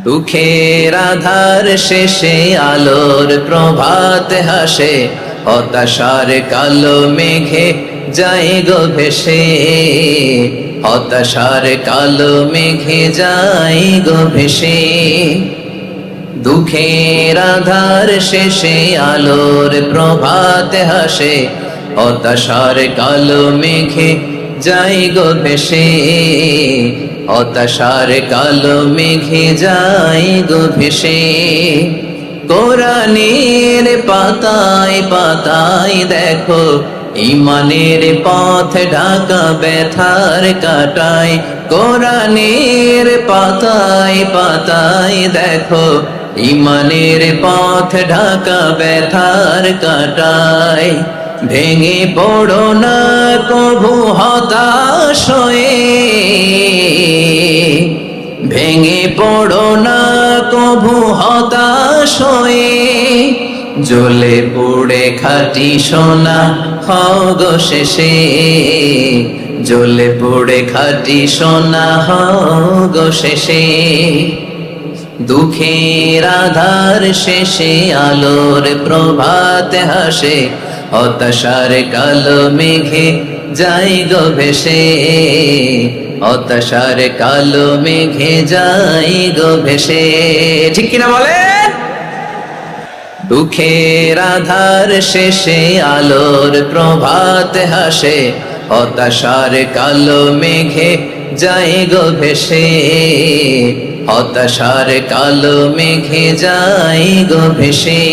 দুঃখের আধার শেষে আলোর প্রভাত হাসে, হতাশার কালো মেঘে যায় গো ভেসে, হতাশার কালো মেঘে যায় গো ভেসে। দুঃখের আধার শেষে আলোর প্রভাত হাসে, হতাশার কালো মেঘে যায় গো ভেসে, হতাশার কালো মেঘে যায় গো ভেসে। কোরআনের পাতায় পাতায় দেখো ঈমানের পথ ঢাকা ব্যথার কাটায়, কোরআনের পাতায় পাতায় দেখো ঈমানের পথ ঢাকা ব্যথার কাটায়। ভেঙে পড়ো না কভু হতাশ হয়ে, ভেঙে পড়ো না কভু হতাশ হয়ে, জ্বলে পুড়ে খাঁটি সোনা হও গো শেষে, জ্বলে পুড়ে খাঁটি সোনা হও গো শেষে। দুঃখের আধার শেষে আলোর প্রভাত হাসে, হতাশার কালো মেঘে যায় গো ভেসে, হতাশার কালো মেঘে যায় গো ভেসে। ঠিক কিনা বলেন? দুঃখের আধার শেষে আলোর প্রভাত হাসে, হতাশার কালো মেঘে যায় গো ভেসে, হতাশার কালো মেঘে যায় গো ভেসে।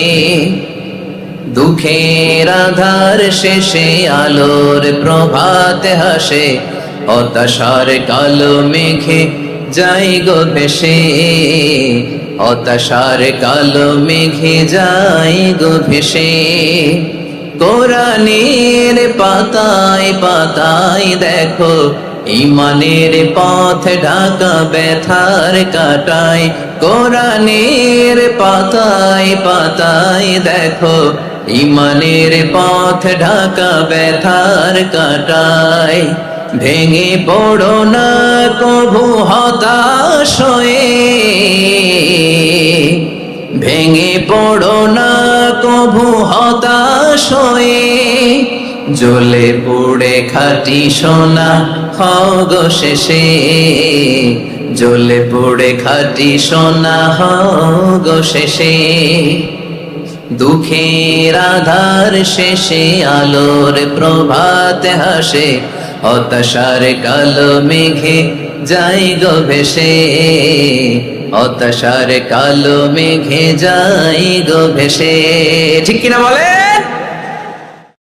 দুঃখের আধার শেষে আলোর প্রভাত হাসে, হতাশার কালো মেঘে যায় গো ভেসে, হতাশার কালো মেঘে যায় গো ভেসে। কোরআনের পাতায় পাতায় দেখো ঈমানের পথ ঢাকা ব্যথার কাটায়, কোরআনের পাতায় পাতায় দেখো ঈমানের পথ ঢাকা ব্যথার কাটায়। ভেঙে পড়ো না কভু হতাশ হয়ে, ভেঙে পড়ো না কভু হতাশ হয়ে, জ্বলে পুড়ে খাঁটি সোনা হও গো শেষে, জ্বলে পুড়ে খাঁটি সোনা হও গো শেষে। দুঃখের আধার শেষে আলোর প্রভাত হাসে, হতাশার কালো মেঘে যায় গো ভেসে, হতাশার কালো মেঘে যায় গো ভেসে। ঠিক কিনা বলে?